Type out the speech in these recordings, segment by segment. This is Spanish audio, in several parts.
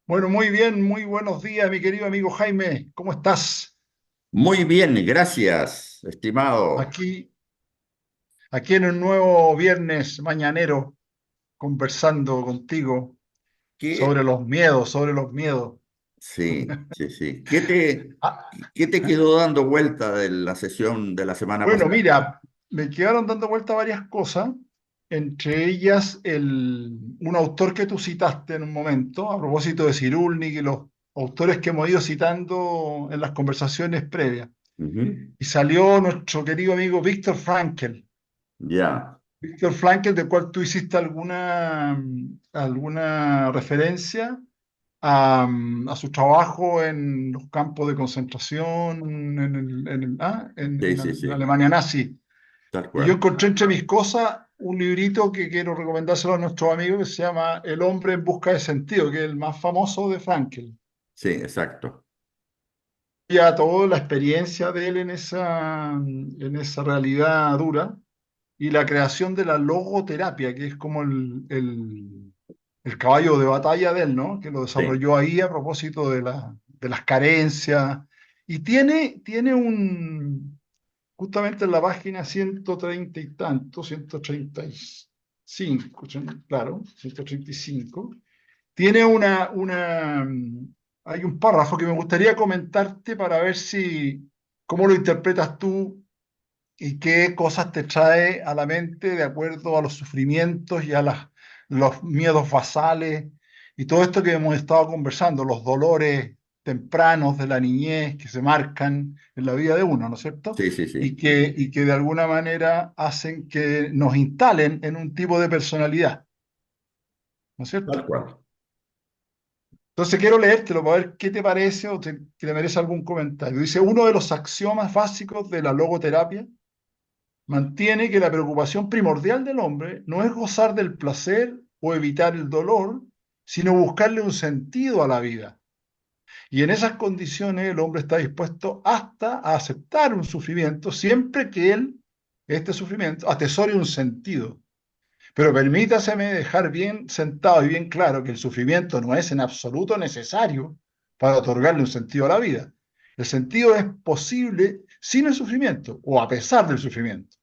Bueno, muy bien, muy buenos días, mi querido amigo Jaime. ¿Cómo estás? Muy bien, gracias, estimado. Aquí, aquí en un nuevo viernes mañanero, conversando contigo ¿Qué? sobre los miedos, sobre los miedos. Sí, sí, sí. ¿Qué te ¿Eh? quedó dando vuelta de la sesión de la semana Bueno, pasada? mira, me quedaron dando vuelta varias cosas, entre ellas un autor que tú citaste en un momento, a propósito de Cyrulnik y los autores que hemos ido citando en las conversaciones previas. Ujú. Y salió nuestro querido amigo Víctor Frankl. Ya, Víctor Frankl, del cual tú hiciste alguna referencia a su trabajo en los campos de concentración sí, sí, en sí, Alemania nazi. tal Y yo cual. encontré entre mis cosas un librito que quiero recomendárselo a nuestros amigos que se llama El hombre en busca de sentido, que es el más famoso de Frankl. Sí, exacto. Ya toda la experiencia de él en esa realidad dura y la creación de la logoterapia, que es como el caballo de batalla de él, ¿no? Que lo Sí, desarrolló ahí a propósito de las carencias. Y justamente en la página 130 y tanto, 135, claro, 135, tiene hay un párrafo que me gustaría comentarte para ver cómo lo interpretas tú y qué cosas te trae a la mente de acuerdo a los sufrimientos y a los miedos basales y todo esto que hemos estado conversando, los dolores tempranos de la niñez que se marcan en la vida de uno, ¿no es cierto? sí, sí, sí, Y que de alguna manera hacen que nos instalen en un tipo de personalidad, ¿no es tal cierto? cual. Entonces quiero leértelo para ver qué te parece que te merece algún comentario. Dice, uno de los axiomas básicos de la logoterapia mantiene que la preocupación primordial del hombre no es gozar del placer o evitar el dolor, sino buscarle un sentido a la vida. Y en esas condiciones el hombre está dispuesto hasta a aceptar un sufrimiento siempre que este sufrimiento, atesore un sentido. Pero permítaseme dejar bien sentado y bien claro que el sufrimiento no es en absoluto necesario para otorgarle un sentido a la vida. El sentido es posible sin el sufrimiento o a pesar del sufrimiento.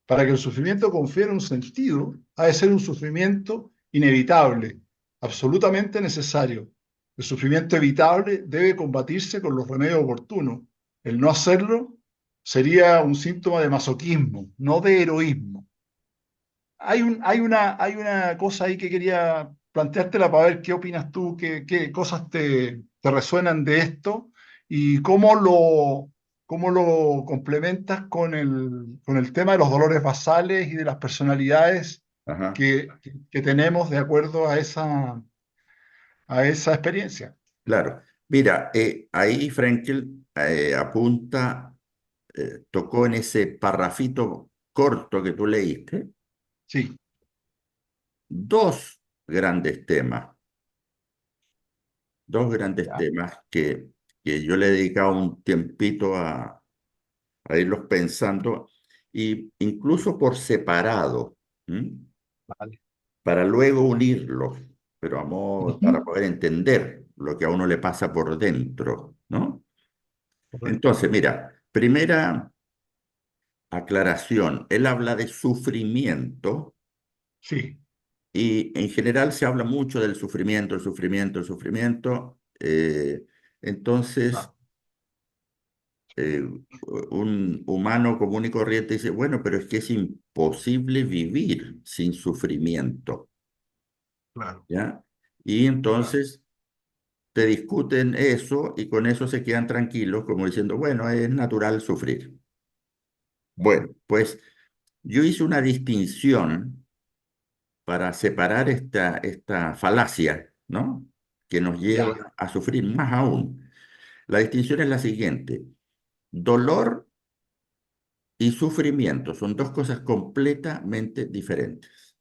Para que el sufrimiento confiera un sentido, ha de ser un sufrimiento inevitable, absolutamente necesario. El sufrimiento evitable debe combatirse con los remedios oportunos. El no hacerlo sería un síntoma de masoquismo, no de heroísmo. Hay una cosa ahí que quería planteártela para ver qué opinas tú, qué cosas te resuenan de esto y cómo lo complementas con el tema de los dolores basales y de las personalidades Ajá, que tenemos de acuerdo a esa experiencia. claro. Mira, ahí Frenkel tocó en ese parrafito corto que tú leíste, Sí, dos grandes temas. Dos grandes ya, temas que yo le he dedicado un tiempito a irlos pensando, y incluso por separado, ¿m? vale. Para luego unirlos, pero para Ujú. poder entender lo que a uno le pasa por dentro, ¿no? Correcto. Entonces, mira, primera aclaración, él habla de sufrimiento Sí, y en general se habla mucho del sufrimiento, el sufrimiento, el sufrimiento. Entonces, claro, eh, un humano común y corriente dice, bueno, pero es que es imposible vivir sin sufrimiento, claro, ¿ya? Y claro. entonces te discuten eso y con eso se quedan tranquilos, como diciendo, bueno, es natural sufrir. Bueno, pues yo hice una distinción para separar esta falacia, ¿no? Que nos Ya, lleva a sufrir más aún. La distinción es la siguiente. Dolor y sufrimiento son dos cosas completamente diferentes.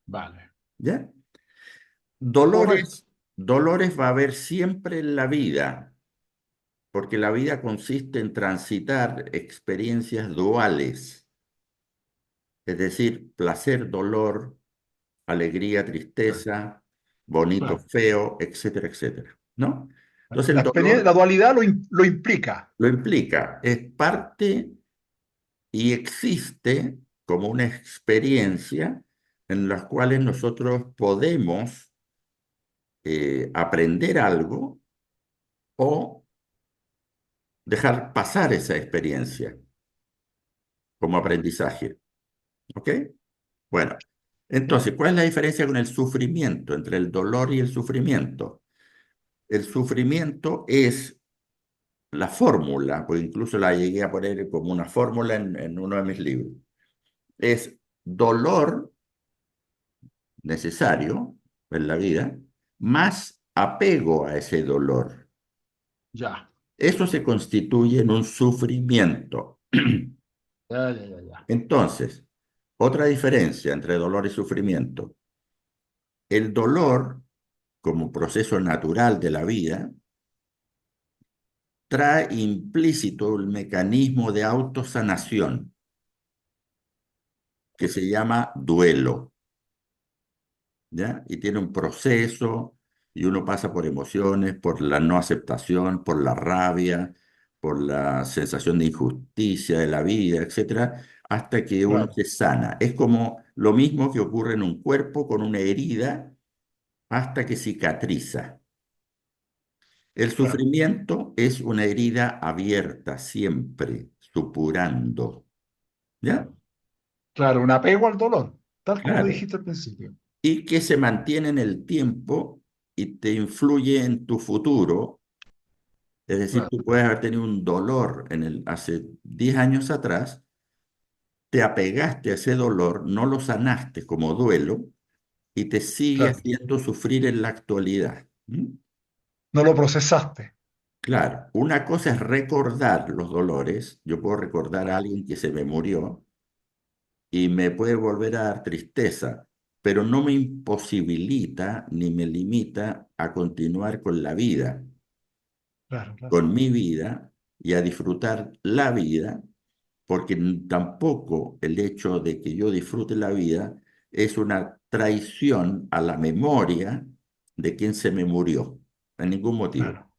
vale. ¿Ya? Correcto. Dolores va a haber siempre en la vida, porque la vida consiste en transitar experiencias duales, es decir, placer, dolor, alegría, tristeza, bonito, claro. feo, etcétera, etcétera, ¿no? Entonces el La dolor dualidad lo implica. lo implica, es parte y existe como una experiencia en las cuales nosotros podemos aprender algo o dejar pasar esa experiencia como Claro. aprendizaje. ¿Ok? Bueno, entonces, ¿cuál es la diferencia con el sufrimiento, entre el dolor y el sufrimiento? El sufrimiento es la fórmula, pues incluso la llegué a poner como una fórmula en uno de mis libros. Es dolor necesario en la vida más apego a ese dolor. Ya, Eso se constituye en un sufrimiento. ya. Entonces, otra diferencia entre dolor y sufrimiento. El dolor, como proceso natural de la vida, trae implícito el mecanismo de autosanación que se llama duelo, ¿ya? Y tiene un proceso y uno pasa por emociones, por la no aceptación, por la rabia, por la sensación de injusticia de la vida, etcétera, hasta que uno Claro, se sana. Es como lo mismo que ocurre en un cuerpo con una herida hasta que cicatriza. El claro, sufrimiento es una herida abierta siempre, supurando, ¿ya? claro. Claro, un apego al dolor, tal como Claro. dijiste al principio. Y que se mantiene en el tiempo y te influye en tu futuro. Es decir, tú Claro, puedes haber tenido un dolor hace 10 años atrás, te apegaste a ese dolor, no lo sanaste como duelo y te sigue claro. haciendo sufrir en la actualidad. ¿Mm? No lo procesaste. Claro, una cosa es recordar los dolores. Yo puedo recordar a Claro, alguien que se me murió y me puede volver a dar tristeza, pero no me imposibilita ni me limita a continuar con la vida, claro. con mi vida y a disfrutar la vida, porque tampoco el hecho de que yo disfrute la vida es una traición a la memoria de quien se me murió, en ningún motivo. Claro,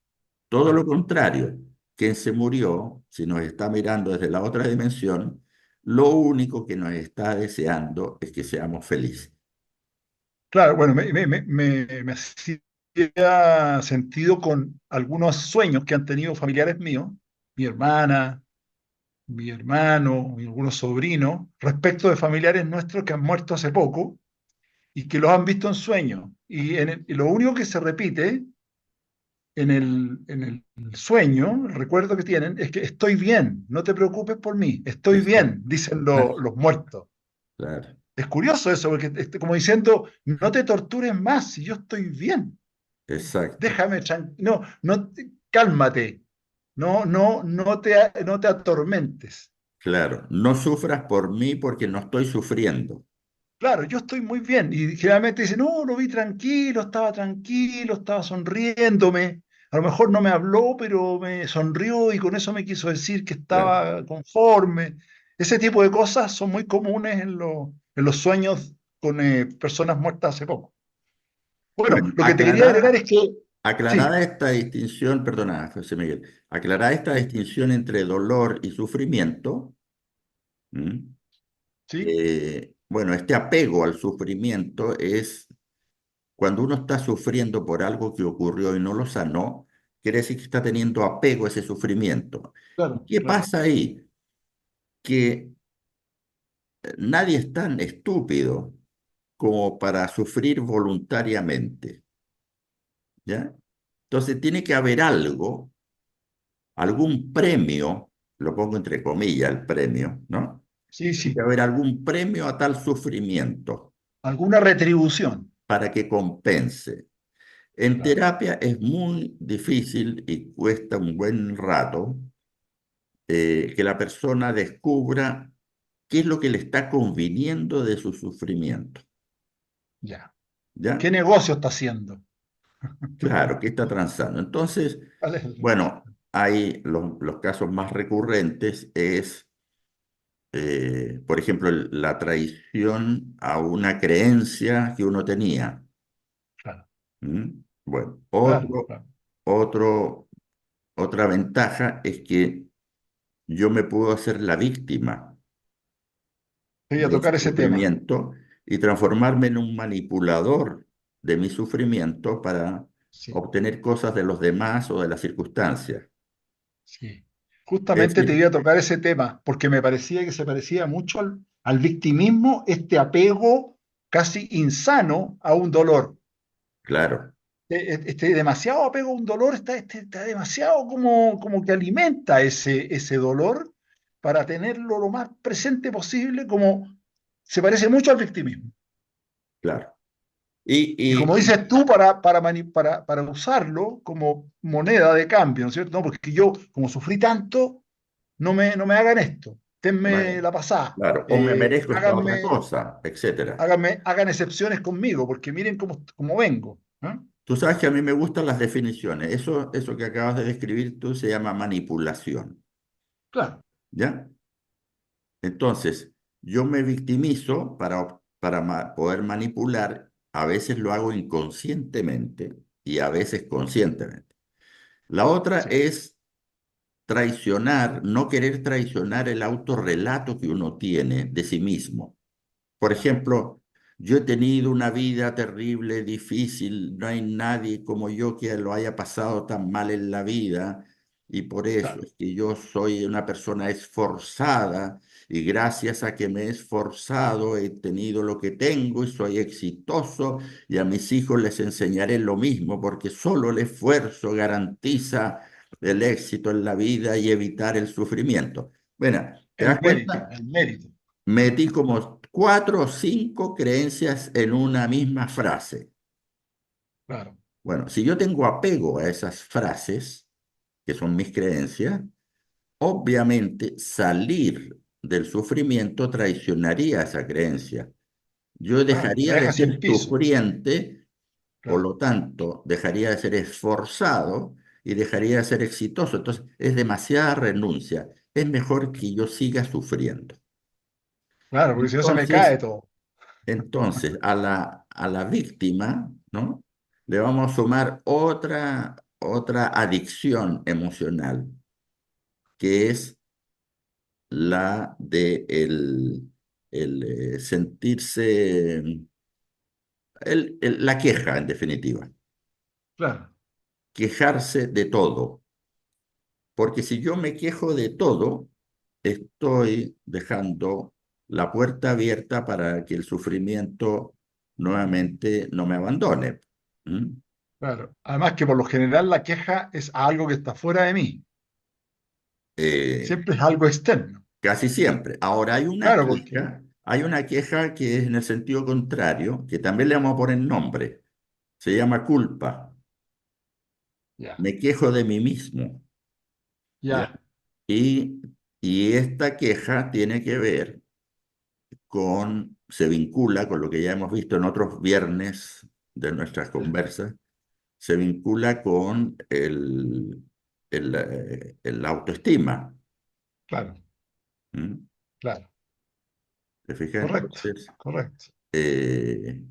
Todo lo claro. contrario, quien se murió, si nos está mirando desde la otra dimensión, lo único que nos está deseando es que seamos felices. Claro, bueno, me hacía sentido con algunos sueños que han tenido familiares míos, mi hermana, mi hermano y algunos sobrinos, respecto de familiares nuestros que han muerto hace poco y que los han visto en sueños. Y lo único que se repite en el sueño, el recuerdo que tienen, es que estoy bien, no te preocupes por mí, estoy Exacto. bien, dicen Ah, los muertos. claro, Es curioso eso, porque como diciendo, no te tortures más, si yo estoy bien, exacto, déjame, cálmate, no te atormentes. claro. No sufras por mí porque no estoy sufriendo. Claro, yo estoy muy bien. Y generalmente dicen, no, lo vi tranquilo, estaba sonriéndome. A lo mejor no me habló, pero me sonrió y con eso me quiso decir que Claro, estaba conforme. Ese tipo de cosas son muy comunes en los sueños con personas muertas hace poco. Bueno, bueno, lo que te quería agregar es que, aclarada sí, esta distinción, perdona, José Miguel, aclarada esta sí, distinción entre dolor y sufrimiento. ¿Mm? sí, Bueno, este apego al sufrimiento es cuando uno está sufriendo por algo que ocurrió y no lo sanó, quiere decir que está teniendo apego a ese sufrimiento. ¿Y claro, qué claro. pasa ahí? Que nadie es tan estúpido como para sufrir voluntariamente, ¿ya? Entonces tiene que haber algo, algún premio, lo pongo entre comillas el premio, ¿no? Sí, Tiene que sí, haber algún premio a tal sufrimiento alguna retribución. para que compense. En Claro, terapia es muy difícil y cuesta un buen rato que la persona descubra qué es lo que le está conviniendo de su sufrimiento, ya. ¿Qué ¿ya? negocio está haciendo? Claro, ¿qué está transando? Entonces, ¿Cuál es bueno, hay los casos más recurrentes es, por ejemplo, la traición a una creencia que uno tenía. claro. ¿Mm? Bueno, Claro, claro. otro, otra ventaja es que yo me puedo hacer la víctima Quería del tocar ese tema. sufrimiento y transformarme en un manipulador de mi sufrimiento para Sí, obtener cosas de los demás o de las circunstancias. sí. Es Justamente te decir, iba a tocar ese tema, porque me parecía que se parecía mucho al victimismo, este apego casi insano a un dolor. claro, Este demasiado apego a un dolor está demasiado como que alimenta ese dolor para tenerlo lo más presente posible, como se parece mucho al victimismo. claro. Y como Y dices tú, para usarlo como moneda de cambio, ¿no es cierto? No, porque yo, como sufrí tanto, no me hagan esto, denme bueno, la pasada, claro, o me merezco esta otra háganme, cosa, etcétera. hagan excepciones conmigo, porque miren cómo vengo. ¿Eh? Tú sabes que a mí me gustan las definiciones. Eso que acabas de describir tú se llama manipulación, Claro, ¿ya? Entonces, yo me victimizo para poder manipular. A veces lo hago inconscientemente y a veces conscientemente. La otra sí, es traicionar, no querer traicionar el autorrelato que uno tiene de sí mismo. Por ejemplo, yo he tenido una vida terrible, difícil, no hay nadie como yo que lo haya pasado tan mal en la vida y por eso claro. es que yo soy una persona esforzada y gracias a que me he esforzado he tenido lo que tengo y soy exitoso y a mis hijos les enseñaré lo mismo porque solo el esfuerzo garantiza el éxito en la vida y evitar el sufrimiento. Bueno, ¿te das El mérito, cuenta? el mérito. Metí como cuatro o cinco creencias en una misma frase. Claro. Bueno, si yo tengo apego a esas frases, que son mis creencias, obviamente salir del sufrimiento traicionaría esa creencia. Yo Claro, te dejaría de deja sin ser piso. sufriente, por Claro, lo tanto, dejaría de ser esforzado y dejaría de ser exitoso. Entonces, es demasiada renuncia. Es mejor que yo siga sufriendo. claro, porque si no se me cae Entonces, todo. Entonces, a la víctima, ¿no? Le vamos a sumar otra adicción emocional, que es la de el sentirse, la queja, en definitiva, Claro. quejarse de todo. Porque si yo me quejo de todo, estoy dejando la puerta abierta para que el sufrimiento nuevamente no me abandone. ¿Mm? Claro. Además que por lo general la queja es algo que está fuera de mí. Eh, Siempre es algo externo. Casi siempre. Ahora Claro, porque hay una queja que es en el sentido contrario, que también le vamos a poner nombre. Se llama culpa. ya, Me quejo de mí mismo, ¿ya? ya, Y, y esta queja tiene que ver se vincula con lo que ya hemos visto en otros viernes de nuestras ya, conversas, se vincula con la autoestima. claro, ¿Mm? claro. ¿Te fijas? Correcto, Entonces, correcto. eh,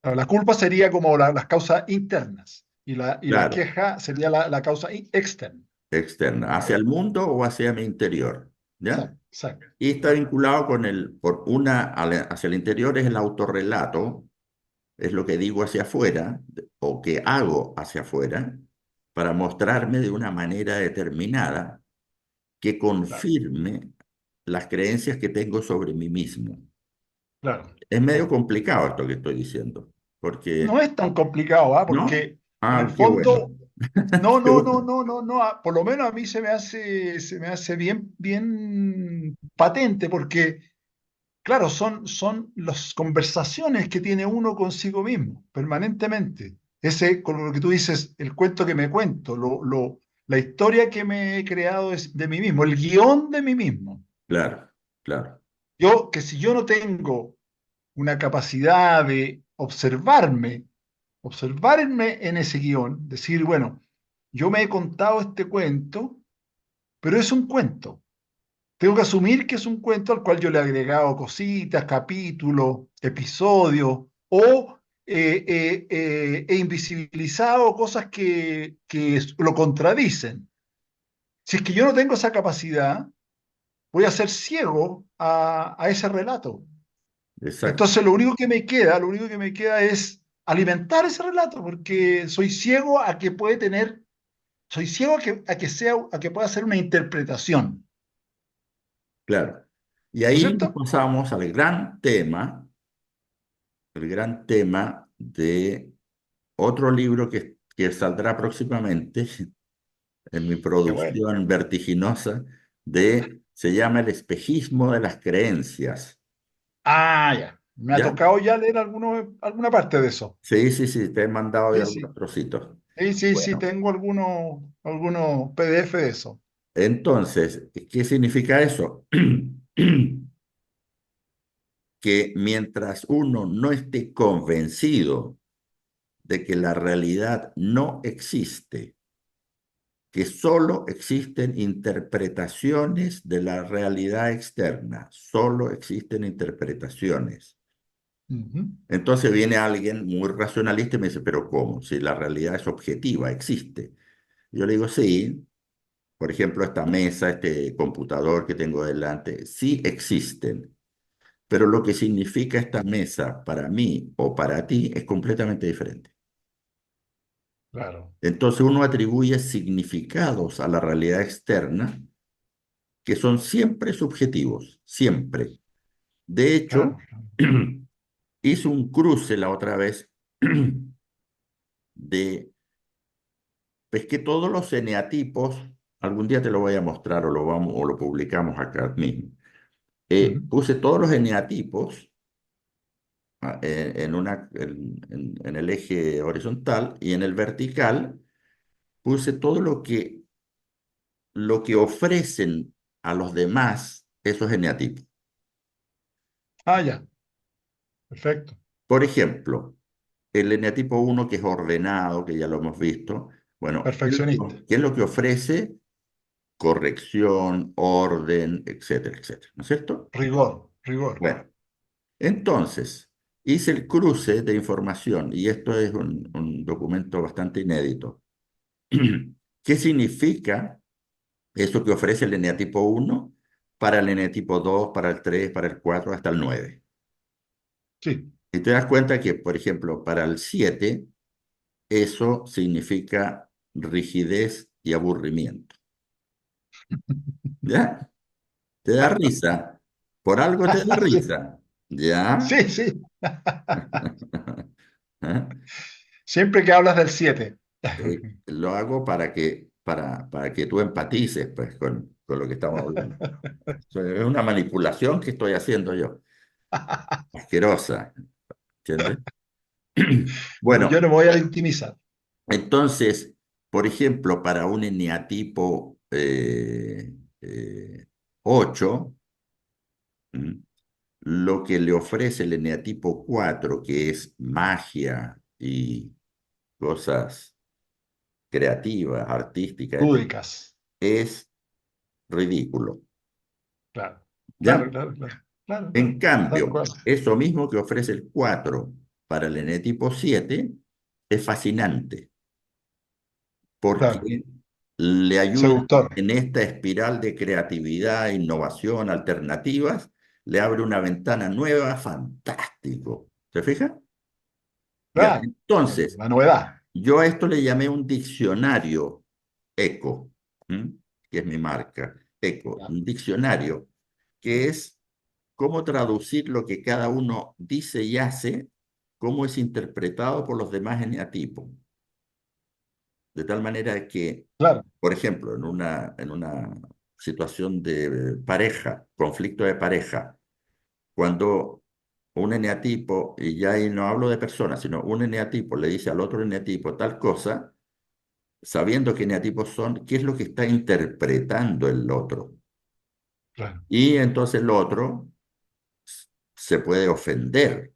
Claro, la culpa sería como las causas internas y la claro. queja sería la causa externa. Externa, hacia Claro, el mundo o hacia mi interior, ¿ya? exacto, exacto, Y está exacto. vinculado con hacia el interior es el autorrelato, es lo que digo hacia afuera o que hago hacia afuera para mostrarme de una manera determinada que Claro, confirme las creencias que tengo sobre mí mismo. claro. Es medio Claro. complicado esto que estoy diciendo, No porque, es tan complicado, ¿ah? ¿no? Porque en el Ah, qué bueno. fondo, no, Qué no, no, bueno. no, no, no, por lo menos a mí se me hace bien, bien patente, porque, claro, son las conversaciones que tiene uno consigo mismo, permanentemente. Ese, con lo que tú dices, el cuento que me cuento, la historia que me he creado es de mí mismo, el guión de mí mismo. Claro, claro, Que si yo no tengo una capacidad de observarme en ese guión, decir, bueno, yo me he contado este cuento, pero es un cuento. Tengo que asumir que es un cuento al cual yo le he agregado cositas, capítulos, episodios, o he invisibilizado cosas que lo contradicen. Si es que yo no tengo esa capacidad, voy a ser ciego a ese relato. Exacto, Entonces, lo único que me queda es alimentar ese relato, porque soy ciego a que puede tener, soy ciego a que pueda ser una interpretación, claro. Y ¿no es ahí nos cierto? pasamos al el gran tema de otro libro que saldrá próximamente en mi Qué bueno. producción vertiginosa se llama El espejismo de las creencias. Ah, ya. Me ha ¿Ya? tocado ya leer alguna parte de eso. Sí, sí, sí, te he mandado ya Sí, sí. algunos trocitos. Sí, sí, sí, Bueno, tengo algunos PDF de eso. entonces, ¿qué significa eso? Que mientras uno no esté convencido de que la realidad no existe, que solo existen interpretaciones de la realidad externa, solo existen interpretaciones. Ujú, Entonces viene alguien muy racionalista y me dice, pero ¿cómo? Si la realidad es objetiva, existe. Yo le digo, sí, por ejemplo, esta mesa, este computador que tengo delante, sí existen, pero lo que significa esta mesa para mí o para ti es completamente diferente. claro, Entonces uno atribuye significados a la realidad externa que son siempre subjetivos, siempre. De hecho, claro. hice un cruce la otra vez de, pues que todos los eneatipos, algún día te lo voy a mostrar o lo publicamos acá mismo. Ujú. Puse todos los eneatipos en el eje horizontal y en el vertical puse todo lo que ofrecen a los demás esos eneatipos. Ah, ya, perfecto. Por ejemplo, el eneatipo uno que es ordenado, que ya lo hemos visto, bueno, Perfeccionista. qué es lo que ofrece? Corrección, orden, etcétera, etcétera, ¿no es cierto? Rigor, rigor. Bueno, entonces, hice el cruce de información y esto es un documento bastante inédito. ¿Qué significa eso que ofrece el eneatipo uno para el eneatipo 2, para el 3, para el 4, hasta el 9? Sí. Y te das cuenta que, por ejemplo, para el 7, eso significa rigidez y aburrimiento. ¿Ya? Te da risa. Por algo te da Sí, risa. ¿Ya? sí, sí. ¿Ah? Siempre que hablas del 7. Lo hago para que tú empatices pues, con lo que estamos hablando. Es una manipulación que estoy haciendo yo. Asquerosa. ¿Entiendes? Pero yo no Bueno, me voy a victimizar. entonces, por ejemplo, para un eneatipo 8, ¿m? Lo que le ofrece el eneatipo 4, que es magia y cosas creativas, artísticas, etc., Lúdicas. es ridículo. Claro, ¿Ya? claro, claro, claro. Claro, En claro. Tal cambio, cual. eso mismo que ofrece el 4 para el eneatipo 7 es fascinante Claro. porque le ayuda Seductor. en esta espiral de creatividad, innovación, alternativas, le abre una ventana nueva, fantástico. ¿Se fija? Ya, Claro. entonces, La novedad. yo a esto le llamé un diccionario eco, ¿m? Que es mi marca, eco, Ya. un diccionario que es cómo traducir lo que cada uno dice y hace, cómo es interpretado por los demás eneatipos. De tal manera que, Claro. por ejemplo, en una situación de pareja, conflicto de pareja, cuando un eneatipo, y ya ahí no hablo de personas, sino un eneatipo le dice al otro eneatipo tal cosa, sabiendo qué eneatipos son, qué es lo que está interpretando el otro. Claro. Y entonces el otro se puede ofender,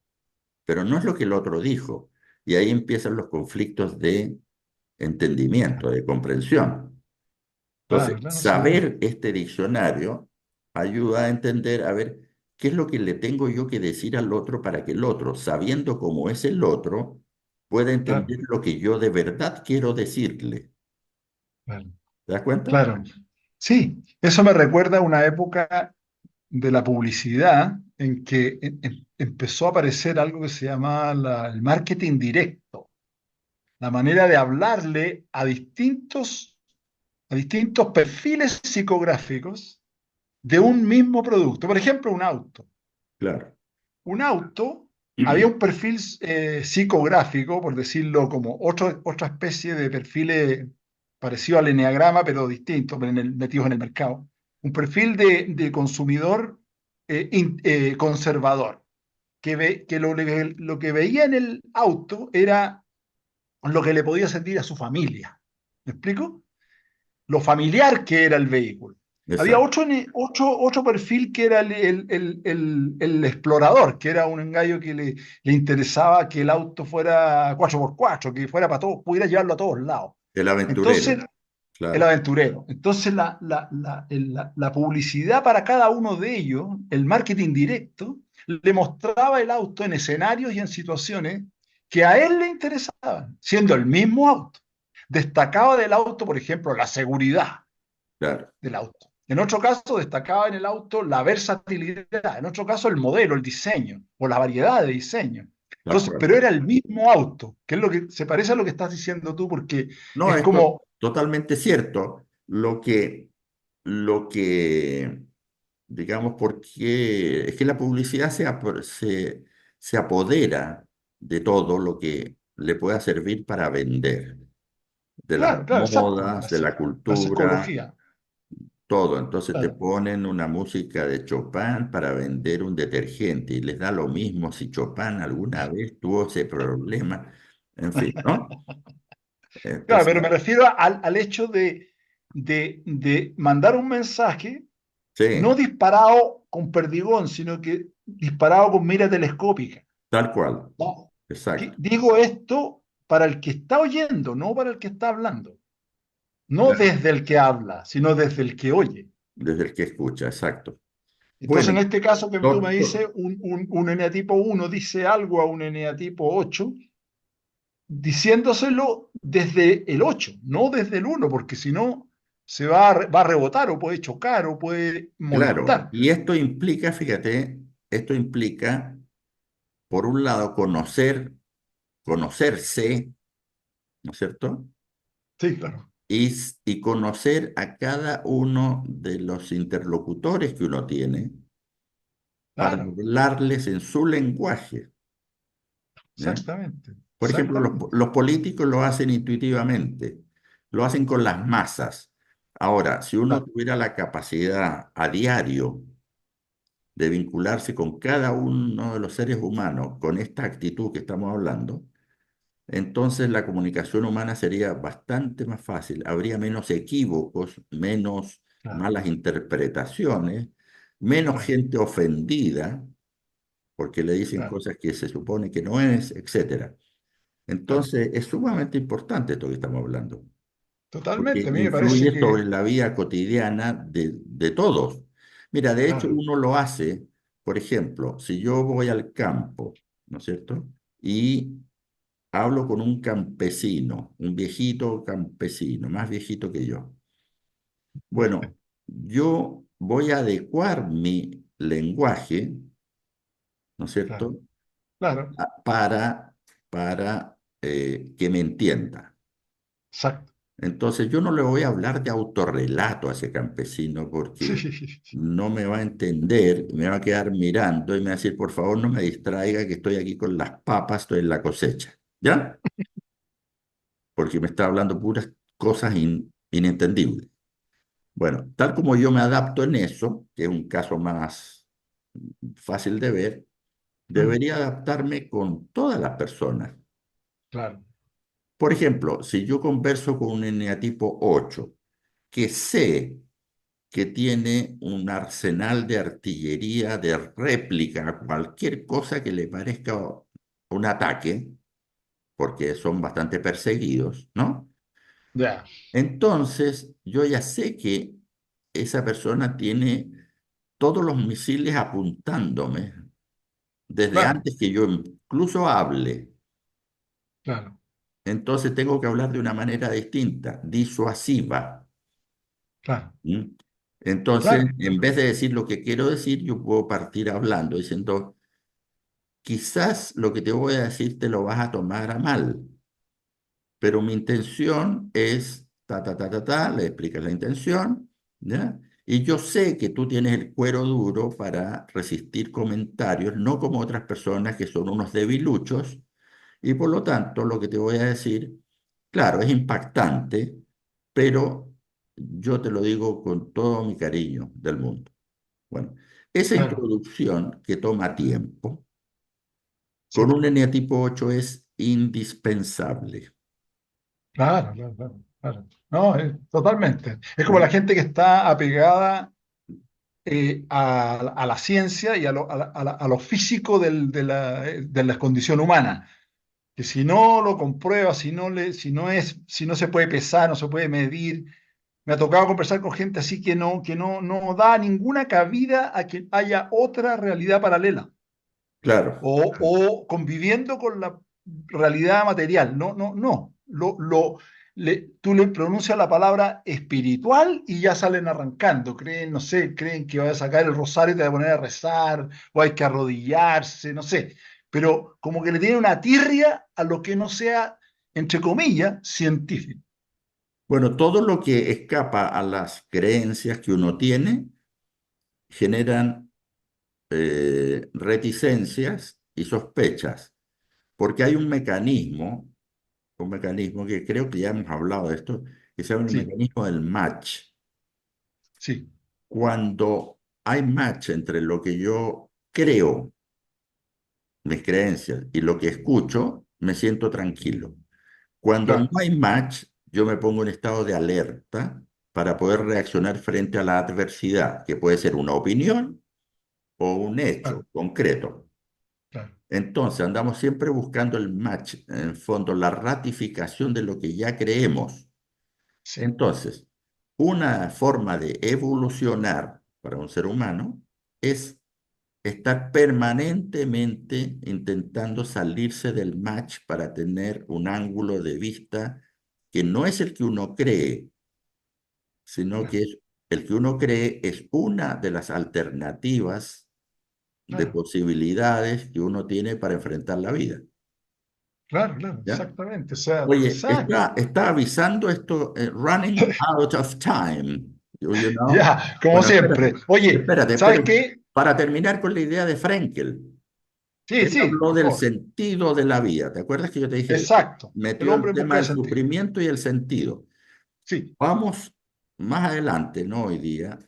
pero no es lo que el otro dijo. Y ahí empiezan los conflictos de entendimiento, de comprensión. Entonces, Claro, claro, sí. saber este diccionario ayuda a entender, a ver, ¿qué es lo que le tengo yo que decir al otro para que el otro, sabiendo cómo es el otro, pueda claro, entender lo que yo de verdad quiero decirle? claro, ¿Te das cuenta? claro. Sí, eso me recuerda a una época de la publicidad en que empezó a aparecer algo que se llama el marketing directo, la manera de hablarle a distintos perfiles psicográficos de un mismo producto. Por ejemplo, un auto. Claro, Un auto, había un perfil psicográfico, por decirlo como otra especie de perfiles parecido al eneagrama, pero distinto, pero metidos en el mercado. Un perfil de consumidor conservador, que lo que veía en el auto era lo que le podía sentir a su familia. ¿Me explico? Lo familiar que era el vehículo. Había exacto. otro perfil que era el explorador, que era un gallo que le interesaba que el auto fuera 4x4, que fuera para todos, pudiera llevarlo a todos lados. El aventurero, Entonces, el claro, aventurero. Entonces, la publicidad para cada uno de ellos, el marketing directo, le mostraba el auto en escenarios y en situaciones que a él le interesaban, siendo el mismo auto. Destacaba del auto, por ejemplo, la seguridad claro, del auto. En otro caso, destacaba en el auto la versatilidad. En otro caso, el modelo, el diseño o la variedad de diseño. de Entonces, pero acuerdo. era el mismo auto, que es lo que se parece a lo que estás diciendo tú, porque No, es esto como, totalmente cierto. Lo que, digamos, porque es que la publicidad se apodera de todo lo que le pueda servir para vender, de las claro, claro, exacto, modas, de la la cultura, psicología. todo. Entonces te Claro. ponen una música de Chopin para vender un detergente y les da lo mismo si Chopin alguna vez tuvo ese problema, en fin, ¿no? Claro, pero Entonces, me refiero al hecho de mandar un mensaje no sí, disparado con perdigón, sino que disparado con mira telescópica. tal cual, No. exacto. Digo esto para el que está oyendo, no para el que está hablando. No Claro, desde el que habla, sino desde el que oye. desde el que escucha, exacto. Entonces, Bueno, en este caso que tú me to- dices, to- un eneatipo 1 dice algo a un eneatipo 8, diciéndoselo desde el 8, no desde el 1, porque si no, va a rebotar o puede chocar o puede claro, molestar. y esto implica, fíjate, esto implica, por un lado, conocerse, ¿no es cierto? Sí, claro, Y conocer a cada uno de los interlocutores que uno tiene para claro, hablarles en su lenguaje, ¿ya? exactamente, Por ejemplo, exactamente. los políticos lo hacen intuitivamente, lo hacen con las masas. Ahora, si uno Claro, tuviera la capacidad a diario de vincularse con cada uno de los seres humanos con esta actitud que estamos hablando, entonces la comunicación humana sería bastante más fácil, habría menos equívocos, menos claro, malas interpretaciones, menos claro, gente ofendida porque le dicen claro, cosas que se supone que no es, etcétera. claro. Entonces es sumamente importante esto que estamos hablando, porque Totalmente, a mí me parece influye sobre que, la vida cotidiana de todos. Mira, de hecho claro, uno lo hace, por ejemplo, si yo voy al campo, ¿no es cierto? Y hablo con un campesino, un viejito campesino, más viejito que yo. Bueno, yo voy a adecuar mi lenguaje, ¿no es claro, cierto? claro, Para que me entienda. exacto. Entonces yo no le voy a hablar de autorrelato a ese campesino porque Sí, no me va a entender, me va a quedar mirando y me va a decir, por favor, no me distraiga que estoy aquí con las papas, estoy en la cosecha. ¿Ya? Porque me está hablando puras cosas inentendibles. Bueno, tal como yo me adapto en eso, que es un caso más fácil de ver, Mm, debería adaptarme con todas las personas. claro, Por ejemplo, si yo converso con un eneatipo 8 que sé que tiene un arsenal de artillería de réplica a cualquier cosa que le parezca un ataque, porque son bastante perseguidos, ¿no? ya, Entonces, yo ya sé que esa persona tiene todos los misiles apuntándome desde Claro, antes que yo incluso hable. claro, Entonces tengo que hablar de una manera distinta, disuasiva. claro, ¿Mm? Entonces, claro, en claro, vez de decir lo que quiero decir, yo puedo partir hablando, diciendo, quizás lo que te voy a decir te lo vas a tomar a mal, pero mi intención es le explicas la intención, ¿ya? Y yo sé que tú tienes el cuero duro para resistir comentarios, no como otras personas que son unos debiluchos, y por lo tanto lo que te voy a decir, claro, es impactante, pero yo te lo digo con todo mi cariño del mundo. Bueno, esa claro. introducción que toma tiempo, Sí, con un eneatipo 8 es indispensable. claro, claro, claro, claro. No, totalmente. Es como la ¿Mm? gente que está apegada a la ciencia y a lo físico de la condición humana. Que si no lo comprueba, si no se puede pesar, no se puede medir. Me ha tocado conversar con gente así que no da ninguna cabida a que haya otra realidad paralela Claro, o conviviendo con la realidad material. No, no, no. Tú le pronuncias la palabra espiritual y ya salen arrancando. Creen, no sé, creen que vas a sacar el rosario y te vas a poner a rezar o hay que arrodillarse, no sé. Pero como que le tiene una tirria a lo que no sea, entre comillas, científico. bueno, todo lo que escapa a las creencias que uno tiene generan reticencias y sospechas, porque hay un mecanismo que creo que ya hemos hablado de esto, que se llama el Sí, mecanismo del match. sí, Cuando hay match entre lo que yo creo, mis creencias, y lo que escucho, me siento tranquilo. Cuando no claro, hay match, yo me pongo en estado de alerta para poder reaccionar frente a la adversidad, que puede ser una opinión o un hecho claro, concreto. claro. Entonces, andamos siempre buscando el match, en el fondo, la ratificación de lo que ya creemos. Sí, Entonces, una forma de evolucionar para un ser humano es estar permanentemente intentando salirse del match para tener un ángulo de vista que no es el que uno cree, sino que claro, es el que uno cree es una de las alternativas de claro, posibilidades que uno tiene para enfrentar la vida. claro, claro, ¿Ya? exactamente. O sea, Oye, exacto. está avisando esto, running out of time, you know. Ya, como Bueno, siempre. Oye, ¿sabes espérate. qué? Para terminar con la idea de Frenkel, Sí, él sí, habló por del favor. sentido de la vida. ¿Te acuerdas que yo te dije, Exacto. El metió el hombre en busca tema de del sentido. sufrimiento y el sentido? Sí, Vamos más adelante, no hoy día,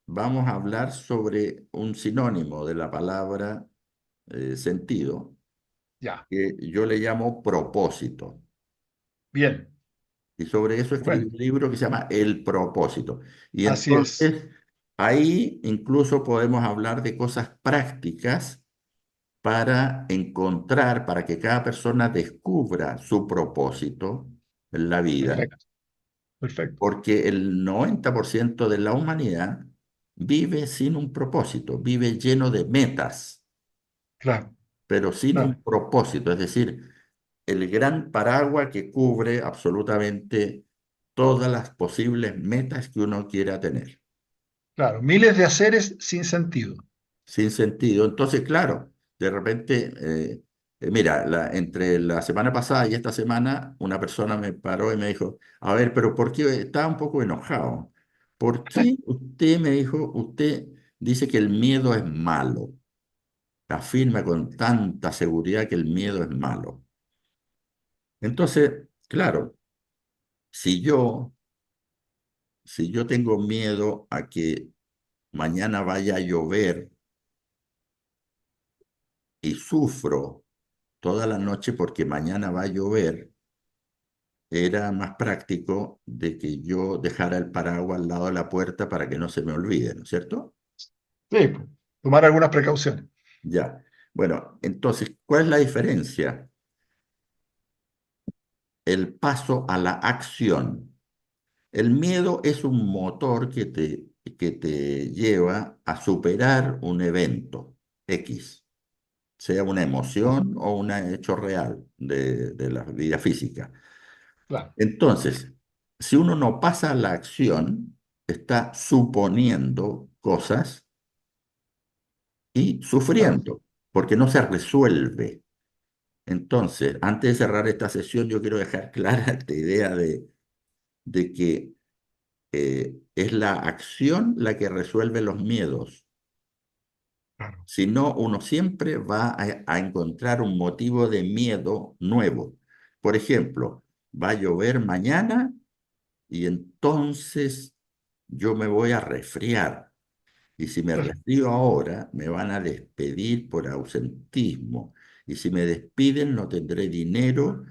vamos a hablar sobre un sinónimo de la palabra sentido, ya. que yo le llamo propósito. Bien. Y sobre eso escribí Bueno, un libro que se llama El propósito. Y así es. entonces ahí incluso podemos hablar de cosas prácticas para encontrar, para que cada persona descubra su propósito en la vida, Perfecto, perfecto. porque el 90% de la humanidad vive sin un propósito, vive lleno de metas, Claro, pero sin un claro, propósito, es decir, el gran paraguas que cubre absolutamente todas las posibles metas que uno quiera tener, claro. Miles de haceres sin sentido. sin sentido. Entonces, claro, de repente, mira, entre la semana pasada y esta semana, una persona me paró y me dijo, a ver, pero ¿por qué? Estaba un poco enojado. ¿Por qué usted me dijo, usted dice que el miedo es malo? Afirma con tanta seguridad que el miedo es malo. Entonces, claro, si yo si yo tengo miedo a que mañana vaya a llover y sufro toda la noche porque mañana va a llover, era más práctico de que yo dejara el paraguas al lado de la puerta para que no se me olvide, ¿no es cierto? Sí, pues, tomar algunas precauciones. Ya. Bueno, entonces, ¿cuál es la diferencia? El paso a la acción. El miedo es un motor que te lleva a superar un evento X, sea una emoción o un hecho real de la vida física. Claro, Entonces, si uno no pasa a la acción, está suponiendo cosas y claro. sufriendo, porque no se resuelve. Entonces, antes de cerrar esta sesión, yo quiero dejar clara esta idea de que es la acción la que resuelve los miedos. Claro. Si no, uno siempre va a encontrar un motivo de miedo nuevo. Por ejemplo, va a llover mañana y entonces yo me voy a resfriar. Y si me resfrío ahora, me van a despedir por ausentismo. Y si me despiden, no tendré dinero,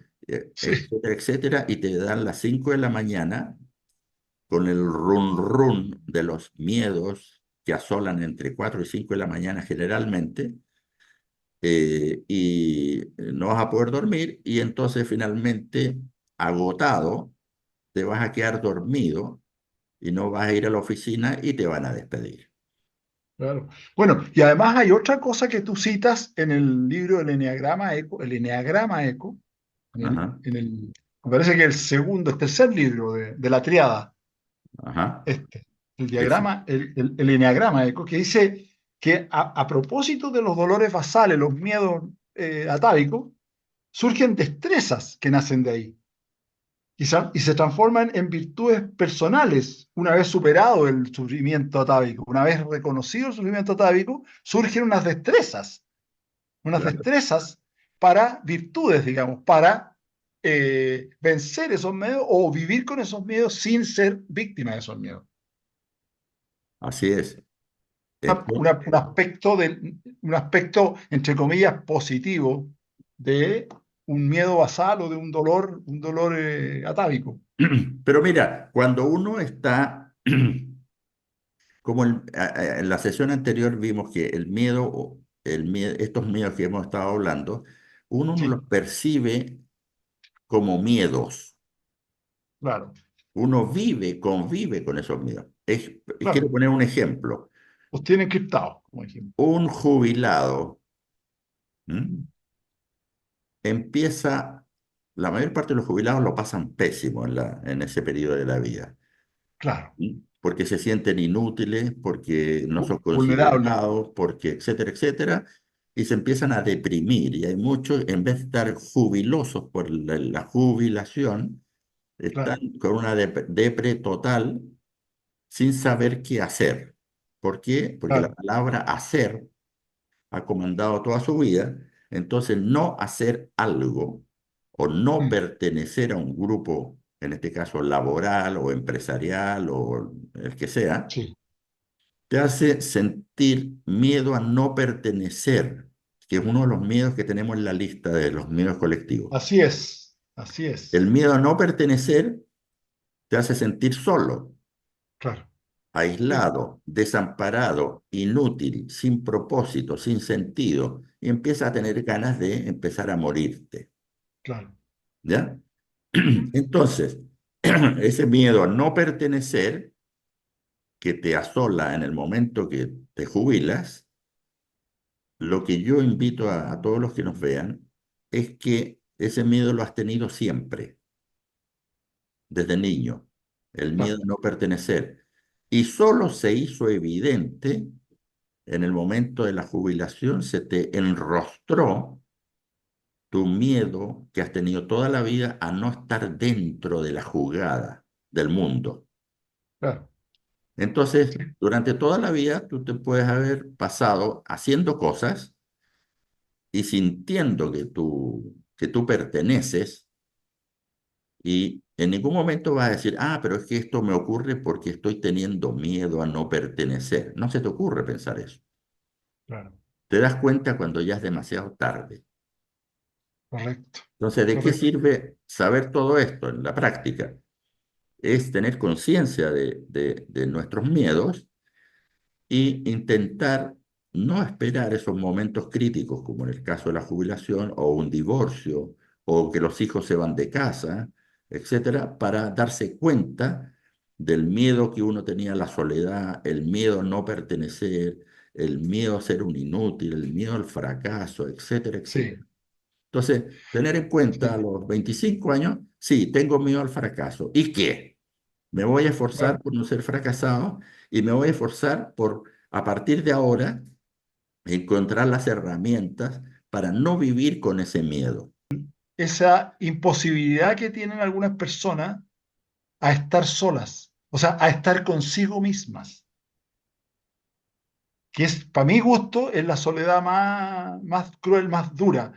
Sí, etcétera, etcétera. Y te dan las 5 de la mañana con el run run de los miedos que asolan entre 4 y 5 de la mañana generalmente. Y no vas a poder dormir. Y entonces finalmente, agotado, te vas a quedar dormido y no vas a ir a la oficina y te van a despedir. claro. Bueno, y además hay otra cosa que tú citas en el libro del el Eneagrama Eco, Ajá, me parece que el segundo, el tercer libro de la triada, ajá, este, el ese. diagrama, el Eneagrama Eco, que dice que a propósito de los dolores basales, los miedos atávicos, surgen destrezas que nacen de ahí y se transforman en virtudes personales. Una vez superado el sufrimiento atávico, una vez reconocido el sufrimiento atávico, surgen unas Claro. destrezas para virtudes, digamos, para vencer esos miedos o vivir con esos miedos sin ser víctima de esos miedos. Así es. Una- Entonces, una- un aspecto, un aspecto, entre comillas, positivo de un miedo basal o de un dolor atávico. pero mira, cuando uno está, como en la sesión anterior vimos que el miedo, estos miedos que hemos estado hablando, uno no los Sí, percibe como miedos. claro, Uno convive con esos miedos. Quiero claro. poner un ejemplo. Los tienen criptados, como ejemplo. Un jubilado, ¿m? Mm, empieza, la mayor parte de los jubilados lo pasan pésimo en ese periodo de la vida. claro, ¿Sí? Porque se sienten inútiles, porque no son vulnerable, considerados, porque etcétera, etcétera, y se empiezan a deprimir. Y hay muchos, en vez de estar jubilosos por la jubilación, están claro. con una depre total sin saber qué hacer. ¿Por qué? Porque la Claro. palabra hacer ha comandado toda su vida. Entonces, no hacer algo o no Mm, pertenecer a un grupo, en este caso laboral o empresarial o el que sea, sí, te hace sentir miedo a no pertenecer, que es uno de los miedos que tenemos en la lista de los miedos colectivos. así es, así El es. miedo a no pertenecer te hace sentir solo, Claro, sí, aislado, desamparado, inútil, sin propósito, sin sentido, y empiezas a tener ganas de empezar a morirte. claro. ¿Ya? Entonces, ese miedo a no pertenecer que te asola en el momento que te jubilas, lo que yo invito a todos los que nos vean es que ese miedo lo has tenido siempre, desde niño, el miedo Claro, a no pertenecer. Y solo se hizo evidente en el momento de la jubilación, se te enrostró tu miedo que has tenido toda la vida a no estar dentro de la jugada del mundo. claro, Entonces, sí, durante toda la vida tú te puedes haber pasado haciendo cosas y sintiendo que tú perteneces y en ningún momento vas a decir, ah, pero es que esto me ocurre porque estoy teniendo miedo a no pertenecer. No se te ocurre pensar eso. claro, Te das cuenta cuando ya es demasiado tarde. correcto, Entonces, ¿de qué correcto, sirve saber todo esto en la práctica? Es tener conciencia de nuestros miedos y intentar no esperar esos momentos críticos, como en el caso de la jubilación o un divorcio, o que los hijos se van de casa, etcétera, para darse cuenta del miedo que uno tenía a la soledad, el miedo a no pertenecer, el miedo a ser un inútil, el miedo al fracaso, etcétera, etcétera. Sí, Entonces, tener en cuenta a sí. los 25 años, sí, tengo miedo al fracaso. ¿Y qué? Me voy a esforzar Bueno, por no ser fracasado y me voy a esforzar por, a partir de ahora, encontrar las herramientas para no vivir con ese miedo. esa imposibilidad que tienen algunas personas a estar solas, o sea, a estar consigo mismas, que es, para mi gusto, es la soledad más cruel, más dura.